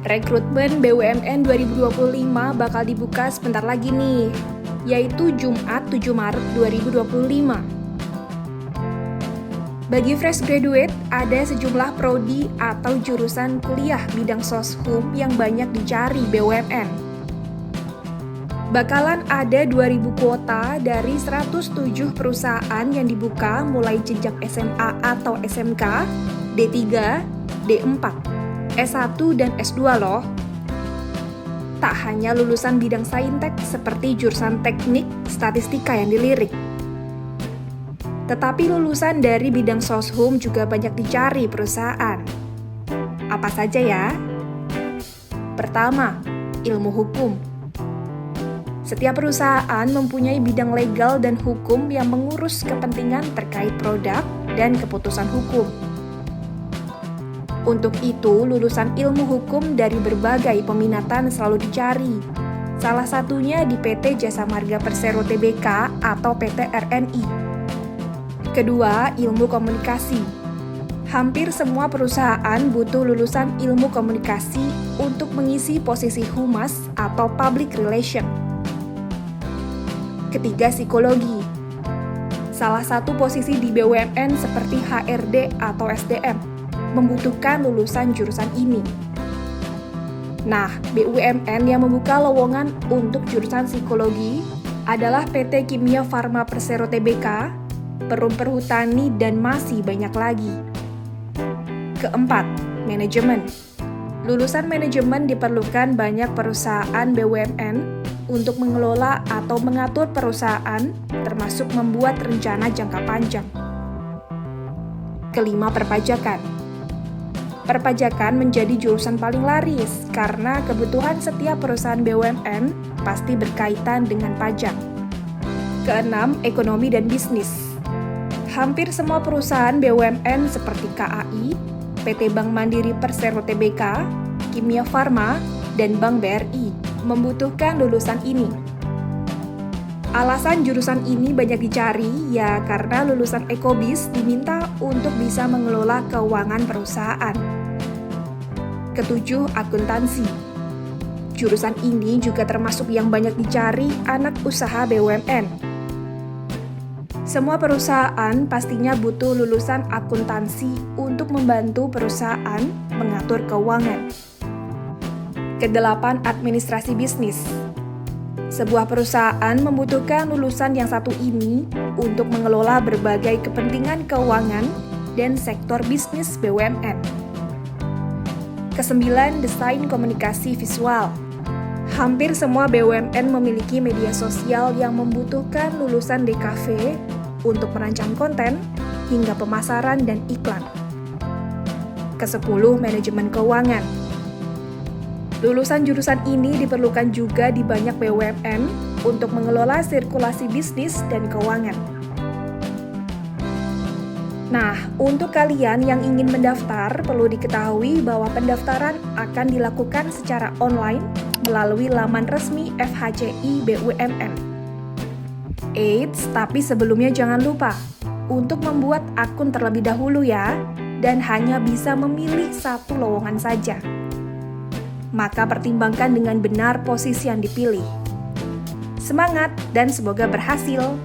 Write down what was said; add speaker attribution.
Speaker 1: Rekrutmen BUMN 2025 bakal dibuka sebentar lagi nih, yaitu Jumat 7 Maret 2025. Bagi fresh graduate, ada sejumlah prodi atau jurusan kuliah bidang soshum yang banyak dicari BUMN. Bakalan ada 2.000 kuota dari 107 perusahaan yang dibuka mulai jenjang SMA atau SMK, D3, D4, S1, dan S2 loh. Tak hanya lulusan bidang saintek seperti jurusan teknik statistika yang dilirik, tetapi lulusan dari bidang soshum juga banyak dicari perusahaan. Apa saja ya? Pertama, ilmu hukum. Setiap perusahaan mempunyai bidang legal dan hukum yang mengurus kepentingan terkait produk dan keputusan hukum. Untuk itu, lulusan ilmu hukum dari berbagai peminatan selalu dicari. Salah satunya di PT Jasa Marga Persero Tbk atau PT RNI. Kedua, ilmu komunikasi. Hampir semua perusahaan butuh lulusan ilmu komunikasi untuk mengisi posisi humas atau public relation. Ketiga, psikologi. Salah satu posisi di BUMN seperti HRD atau SDM membutuhkan lulusan jurusan ini. Nah, BUMN yang membuka lowongan untuk jurusan psikologi adalah PT Kimia Farma Persero Tbk, Perum Perhutani, dan masih banyak lagi. Keempat, manajemen. Lulusan manajemen diperlukan banyak perusahaan BUMN untuk mengelola atau mengatur perusahaan, termasuk membuat rencana jangka panjang. Kelima, perpajakan. Perpajakan menjadi jurusan paling laris karena kebutuhan setiap perusahaan BUMN pasti berkaitan dengan pajak. Keenam, ekonomi dan bisnis. Hampir semua perusahaan BUMN seperti KAI, PT Bank Mandiri Persero Tbk, Kimia Farma, dan Bank BRI membutuhkan lulusan ini. Alasan jurusan ini banyak dicari ya karena lulusan ekobis diminta untuk bisa mengelola keuangan perusahaan. Ketujuh, akuntansi. Jurusan ini juga termasuk yang banyak dicari anak usaha BUMN. Semua perusahaan pastinya butuh lulusan akuntansi untuk membantu perusahaan mengatur keuangan. Kedelapan, administrasi bisnis. Sebuah perusahaan membutuhkan lulusan yang satu ini untuk mengelola berbagai kepentingan keuangan dan sektor bisnis BUMN. Kesembilan, desain komunikasi visual. Hampir semua BUMN memiliki media sosial yang membutuhkan lulusan DKV untuk merancang konten hingga pemasaran dan iklan. Kesepuluh, manajemen keuangan. Lulusan jurusan ini diperlukan juga di banyak BUMN untuk mengelola sirkulasi bisnis dan keuangan. Nah, untuk kalian yang ingin mendaftar, perlu diketahui bahwa pendaftaran akan dilakukan secara online melalui laman resmi FHCI BUMN. Eits, tapi sebelumnya jangan lupa untuk membuat akun terlebih dahulu ya, dan hanya bisa memilih satu lowongan saja. Maka pertimbangkan dengan benar posisi yang dipilih. Semangat dan semoga berhasil!